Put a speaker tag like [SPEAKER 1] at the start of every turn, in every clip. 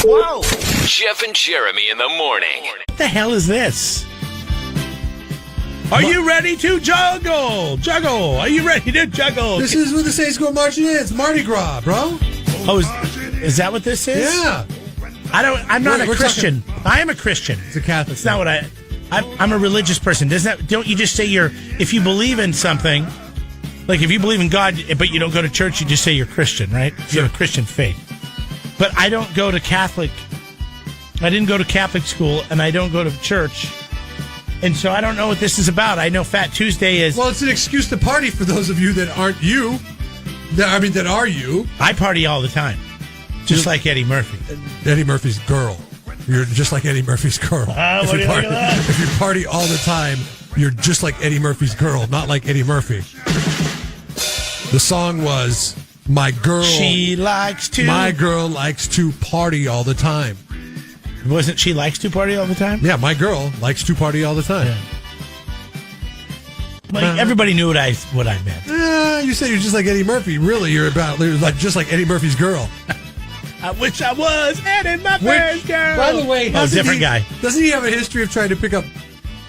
[SPEAKER 1] Whoa!
[SPEAKER 2] Jeff and Jeremy in the morning.
[SPEAKER 1] What the hell is this? Are you ready to juggle? Juggle. Are you ready to juggle?
[SPEAKER 3] This is what the Saints go marching in. It's Mardi Gras, bro.
[SPEAKER 1] Oh, is that what this is?
[SPEAKER 3] Yeah.
[SPEAKER 1] I'm not a Christian. I am a Christian.
[SPEAKER 3] It's a Catholic.
[SPEAKER 1] It's not what I'm a religious person. Don't you just say if you believe in something, like if you believe in God, but you don't go to church, you just say you're Christian, right? You have a Christian faith. But I don't go to Catholic. I didn't go to Catholic school, and I don't go to church. And so I don't know what this is about. I know Fat Tuesday is...
[SPEAKER 3] Well, it's an excuse to party for those of you that aren't you. That are you.
[SPEAKER 1] I party all the time. Just like Eddie Murphy.
[SPEAKER 3] Eddie Murphy's girl. You're just like Eddie Murphy's girl. If you party all the time, you're just like Eddie Murphy's girl, not like Eddie Murphy. The song was, My Girl likes to party all the time.
[SPEAKER 1] Wasn't She Likes to Party All the Time?
[SPEAKER 3] Yeah, my girl likes to party all the time. Yeah.
[SPEAKER 1] Like, everybody knew what I meant.
[SPEAKER 3] You say you're just like Eddie Murphy. Really, you're just like Eddie Murphy's girl.
[SPEAKER 1] I wish I was Eddie Murphy's girl.
[SPEAKER 3] By the way,
[SPEAKER 1] different guy.
[SPEAKER 3] Doesn't he have a history of trying to pick up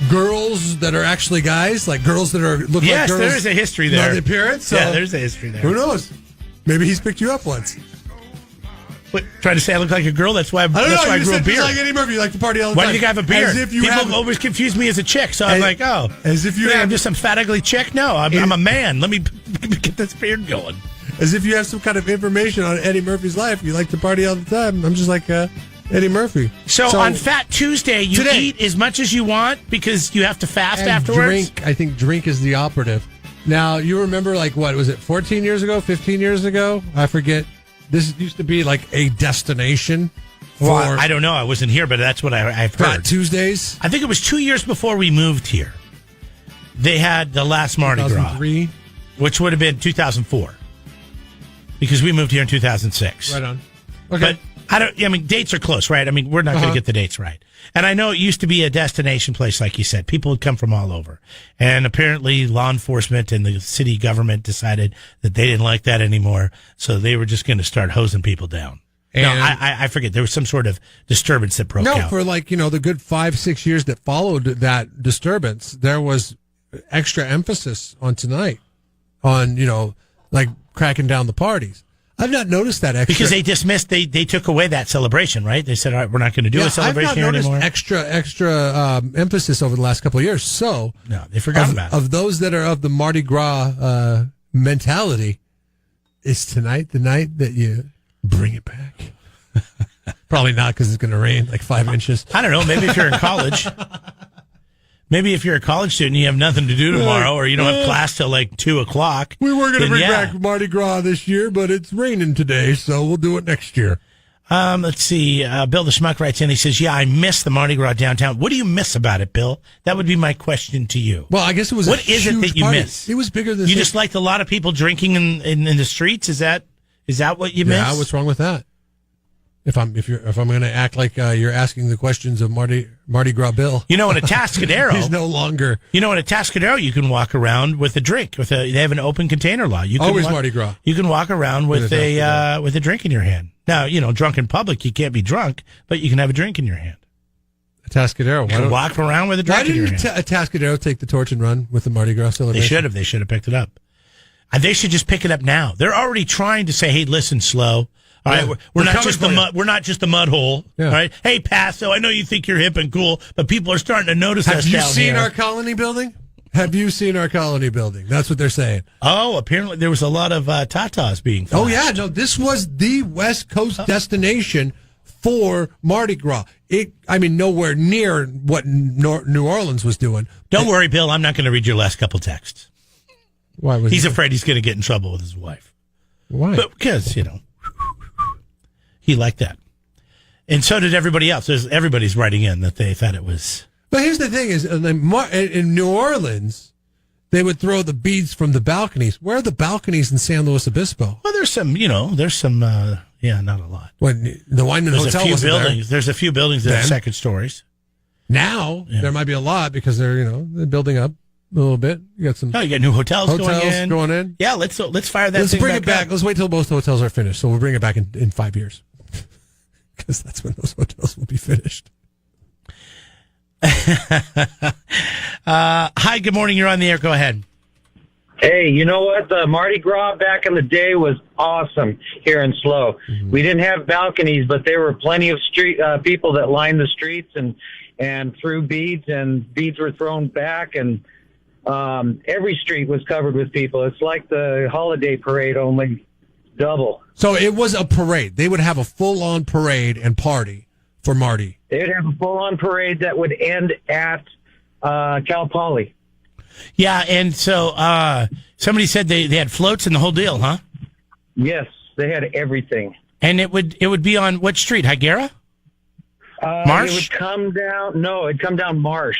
[SPEAKER 3] girls that are actually guys? Like girls that look like girls?
[SPEAKER 1] Yes, there is a history there.
[SPEAKER 3] Not the appearance? So
[SPEAKER 1] yeah, there's a history there.
[SPEAKER 3] Who knows? Maybe he's picked you up once.
[SPEAKER 1] What, trying to say I look like a girl? That's why I grew a beard.
[SPEAKER 3] Just like Eddie Murphy, you like to party all the time.
[SPEAKER 1] Why do you think I have a beard?
[SPEAKER 3] As if
[SPEAKER 1] People always confuse me as a chick, so I'm like, oh.
[SPEAKER 3] As if you
[SPEAKER 1] I'm just some fat, ugly chick? No, I'm a man. Let me get this beard going.
[SPEAKER 3] As if you have some kind of information on Eddie Murphy's life. You like to party all the time. I'm just like Eddie Murphy.
[SPEAKER 1] So on Fat Tuesday, you eat as much as you want because you have to fast afterwards?
[SPEAKER 3] I think drink is the operative. Now, you remember, like, what, was it 14 years ago, 15 years ago? I forget. This used to be like a destination for...
[SPEAKER 1] Well, I don't know. I wasn't here, but that's what I've heard.
[SPEAKER 3] Fat Tuesdays?
[SPEAKER 1] I think it was 2 years before we moved here. They had the last Mardi Gras.
[SPEAKER 3] 2003?
[SPEAKER 1] Which would have been 2004. Because we moved here in 2006.
[SPEAKER 3] Right on. Okay.
[SPEAKER 1] But dates are close, right? I mean, we're not going to get the dates right. And I know it used to be a destination place, like you said. People would come from all over. And apparently law enforcement and the city government decided that they didn't like that anymore. So they were just going to start hosing people down. And no, I forget. There was some sort of disturbance that broke out.
[SPEAKER 3] No, for the good 5-6 years that followed that disturbance, there was extra emphasis on tonight on, cracking down the parties. I've not noticed that extra.
[SPEAKER 1] Because they took away that celebration, right? They said, all right, we're not going to do a celebration here anymore.
[SPEAKER 3] I've not noticed extra emphasis over the last couple of years. So,
[SPEAKER 1] no, they forgot about it.
[SPEAKER 3] Of those that are of the Mardi Gras mentality, is tonight the night that you bring it back? Probably not, because it's going to rain like 5 inches.
[SPEAKER 1] I don't know. Maybe if you're in college. Maybe if you're a college student, you have nothing to do tomorrow, or you don't have class till like 2:00.
[SPEAKER 3] We were going to bring back Mardi Gras this year, but it's raining today, so we'll do it next year.
[SPEAKER 1] Let's see. Bill the Schmuck writes in. He says, "Yeah, I miss the Mardi Gras downtown. What do you miss about it, Bill? That would be my question to you.
[SPEAKER 3] Well, I guess it was.
[SPEAKER 1] What is it that you miss?
[SPEAKER 3] It was bigger than
[SPEAKER 1] you. Just liked a lot of people drinking in the streets. Is that what you miss?
[SPEAKER 3] Yeah. What's wrong with that? If I'm going to act like you're asking the questions of Mardi Gras Bill,
[SPEAKER 1] in Atascadero,
[SPEAKER 3] he's no longer.
[SPEAKER 1] In Atascadero, you can walk around with a drink. They have an open container law. You can
[SPEAKER 3] always Mardi Gras.
[SPEAKER 1] You can walk around with a drink in your hand. Now, drunk in public, you can't be drunk, but you can have a drink in your hand.
[SPEAKER 3] Atascadero,
[SPEAKER 1] you can walk around with a drink in your hand.
[SPEAKER 3] Why didn't Atascadero take the torch and run with the Mardi Gras celebration?
[SPEAKER 1] They should have picked it up. They should just pick it up now. They're already trying to say, "Hey, listen, SLO. All right, we're not just the mud hole. Yeah. All right, hey Paso, I know you think you're hip and cool, but people are starting to notice us down here.
[SPEAKER 3] Have you seen our colony building? Have you seen our colony building? That's what they're saying.
[SPEAKER 1] Oh, apparently there was a lot of tatas being flashed.
[SPEAKER 3] Oh yeah, no, this was the West Coast destination for Mardi Gras. Nowhere near what New Orleans was doing.
[SPEAKER 1] Don't worry, Bill. I'm not going to read your last couple texts.
[SPEAKER 3] Why?
[SPEAKER 1] He's afraid he's going to get in trouble with his wife.
[SPEAKER 3] Why?
[SPEAKER 1] Because he liked that. And so did everybody else. Everybody's writing in that they thought it was...
[SPEAKER 3] But here's the thing is, in New Orleans, they would throw the beads from the balconies. Where are the balconies in San Luis Obispo?
[SPEAKER 1] Well, there's some, not a lot.
[SPEAKER 3] When the Wine and Hotel was there.
[SPEAKER 1] There's a few buildings that have second stories.
[SPEAKER 3] Now, there might be a lot because they're building up a little bit. You got
[SPEAKER 1] you got new hotels going in. Yeah, let's fire that.
[SPEAKER 3] Let's bring it back. Let's wait till both hotels are finished. So we'll bring it back in 5 years. because that's when those hotels will be finished.
[SPEAKER 1] Hi, good morning. You're on the air. Go ahead.
[SPEAKER 4] Hey, you know what? The Mardi Gras back in the day was awesome here in SLO. Mm-hmm. We didn't have balconies, but there were plenty of street people that lined the streets and threw beads, and beads were thrown back, and every street was covered with people. It's like the holiday parade, only double.
[SPEAKER 3] So it was a parade. They would have a full-on parade and party for Mardi.
[SPEAKER 4] They'd have a full-on parade that would end at Cal Poly.
[SPEAKER 1] Yeah, and so somebody said they had floats and the whole deal, huh?
[SPEAKER 4] Yes, they had everything.
[SPEAKER 1] And it would be on what street? Higuera? Marsh?
[SPEAKER 4] It would come down. No, it'd come down Marsh,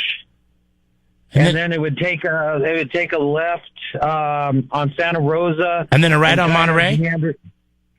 [SPEAKER 4] and then it would take a left on Santa Rosa,
[SPEAKER 1] and then a right on Monterey.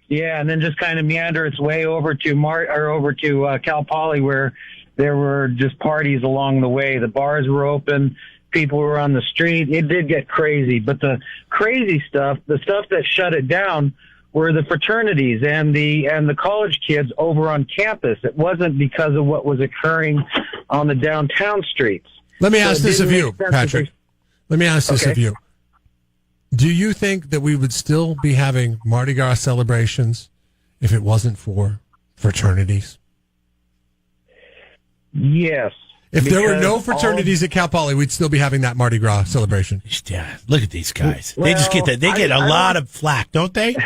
[SPEAKER 4] Yeah, and then just kind of meander its way over to Cal Poly, where there were just parties along the way. The bars were open. People were on the street. It did get crazy, but the crazy stuff, the stuff that shut it down, were the fraternities and the college kids over on campus. It wasn't because of what was occurring on the downtown streets.
[SPEAKER 3] Let me ask this of you, Patrick. Let me ask this of you. Do you think that we would still be having Mardi Gras celebrations if it wasn't for fraternities?
[SPEAKER 4] Yes.
[SPEAKER 3] If there were no fraternities at Cal Poly, we'd still be having that Mardi Gras celebration.
[SPEAKER 1] Yeah, look at these guys. Well, they just get that. They get a lot of flack, don't they?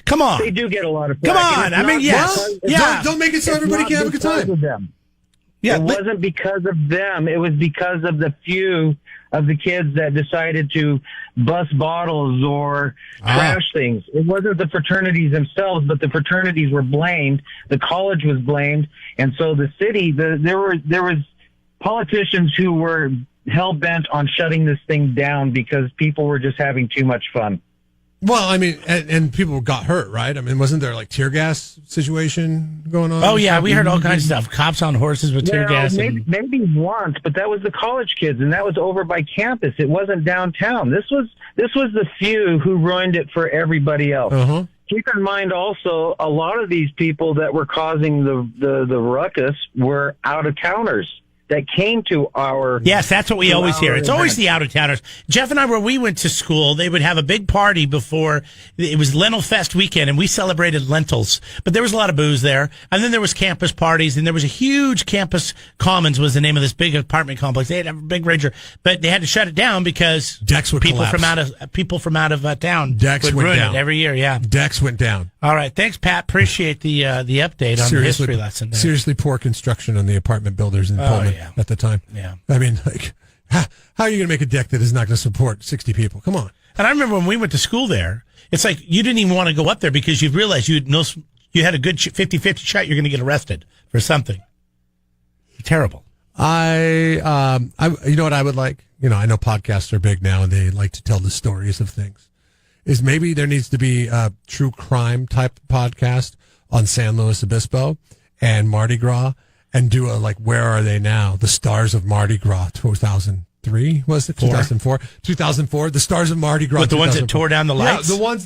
[SPEAKER 1] Come on.
[SPEAKER 4] They do get a lot of flack.
[SPEAKER 1] Come on. I mean, yes. Yeah.
[SPEAKER 3] Don't make it so everybody can have a good time.
[SPEAKER 4] Yeah, it wasn't because of them. It was because of the few of the kids that decided to bust bottles or trash things. It wasn't the fraternities themselves, but the fraternities were blamed. The college was blamed. And so the city, there was politicians who were hell-bent on shutting this thing down because people were just having too much fun.
[SPEAKER 3] Well, I mean, and people got hurt, right? I mean, wasn't there like tear gas situation going on?
[SPEAKER 1] Oh, yeah, we heard all kinds of stuff. Cops on horses with tear gas.
[SPEAKER 4] Maybe once, but that was the college kids, and that was over by campus. It wasn't downtown. This was the few who ruined it for everybody else. Uh-huh. Keep in mind also, a lot of these people that were causing the ruckus were out-of-towners that came to our...
[SPEAKER 1] Yes, that's what we always hear. It's always the out-of-towners. Jeff and I, where we went to school, they would have a big party before. It was Lentil Fest weekend, and we celebrated lentils. But there was a lot of booze there. And then there was campus parties, and there was a huge campus commons was the name of this big apartment complex. They had a big rager, but they had to shut it down because
[SPEAKER 3] decks would
[SPEAKER 1] people
[SPEAKER 3] collapse.
[SPEAKER 1] People from out of town
[SPEAKER 3] decks
[SPEAKER 1] would
[SPEAKER 3] went
[SPEAKER 1] ruin
[SPEAKER 3] down
[SPEAKER 1] it every year. Yeah,
[SPEAKER 3] decks went down.
[SPEAKER 1] All right, thanks, Pat. Appreciate the update on the history lesson there.
[SPEAKER 3] Seriously poor construction on the apartment builders in Pullman at the time.
[SPEAKER 1] Yeah.
[SPEAKER 3] I mean, like, how are you going to make a deck that is not going to support 60 people? Come on.
[SPEAKER 1] And I remember when we went to school there, it's like you didn't even want to go up there because you realized you had a good 50-50 shot you're going to get arrested for something. Terrible.
[SPEAKER 3] You know what I would like? You know, I know podcasts are big now and they like to tell the stories of things. Is maybe there needs to be a true crime type podcast on San Luis Obispo and Mardi Gras and do a, like, where are they now? The Stars of Mardi Gras 2003, was it? 2004? 2004, the Stars of Mardi Gras.
[SPEAKER 1] With the ones that tore down the lights?
[SPEAKER 3] Yeah, the ones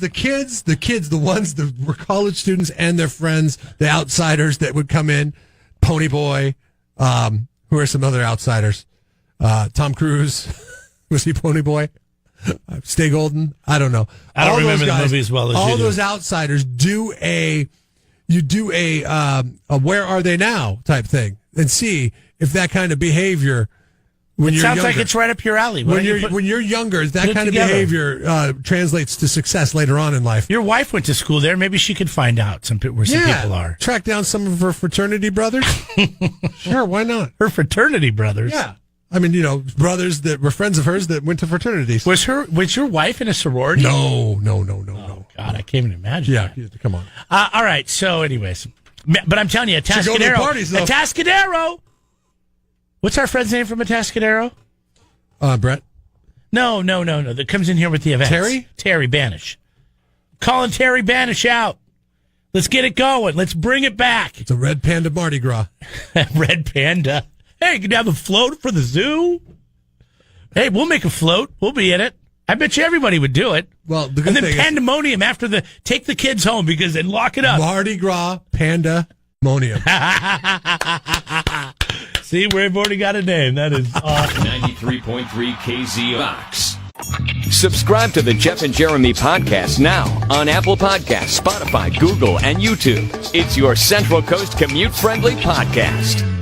[SPEAKER 3] that were college students and their friends, the outsiders that would come in, Pony Boy, who are some other outsiders? Tom Cruise, was he Pony Boy? Stay Golden? I don't know.
[SPEAKER 1] I don't remember the movie as well as you do.
[SPEAKER 3] All those outsiders do a where are they now type thing and see if that kind of behavior when you're younger.
[SPEAKER 1] Sounds like it's right up your alley.
[SPEAKER 3] When you're younger, that kind of behavior translates to success later on in life.
[SPEAKER 1] Your wife went to school there. Maybe she could find out where some people are.
[SPEAKER 3] Track down some of her fraternity brothers. Sure, why not?
[SPEAKER 1] Her fraternity brothers?
[SPEAKER 3] Yeah. I mean, you know, brothers that were friends of hers that went to fraternities.
[SPEAKER 1] Was your wife in a sorority?
[SPEAKER 3] No.
[SPEAKER 1] Oh, God, I can't even imagine.
[SPEAKER 3] Yeah, come on.
[SPEAKER 1] All right. So, anyways, but I'm telling you, Atascadero. What's our friend's name from Atascadero?
[SPEAKER 3] Brett.
[SPEAKER 1] No. That comes in here with the events. Terry Banish. Calling Terry Banish out. Let's get it going. Let's bring it back.
[SPEAKER 3] It's a Red Panda Mardi Gras.
[SPEAKER 1] Red Panda. Hey, you can have a float for the zoo. Hey, we'll make a float. We'll be in it. I bet you everybody would do it.
[SPEAKER 3] Well, the good
[SPEAKER 1] and then
[SPEAKER 3] thing
[SPEAKER 1] pandemonium after take the kids home because then lock it up.
[SPEAKER 3] Mardi Gras Panda Monium.
[SPEAKER 1] See, we've already got a name. That is awesome.
[SPEAKER 2] 93.3 KZOX. Subscribe to the Jeff and Jeremy podcast now on Apple Podcasts, Spotify, Google, and YouTube. It's your Central Coast commute-friendly podcast.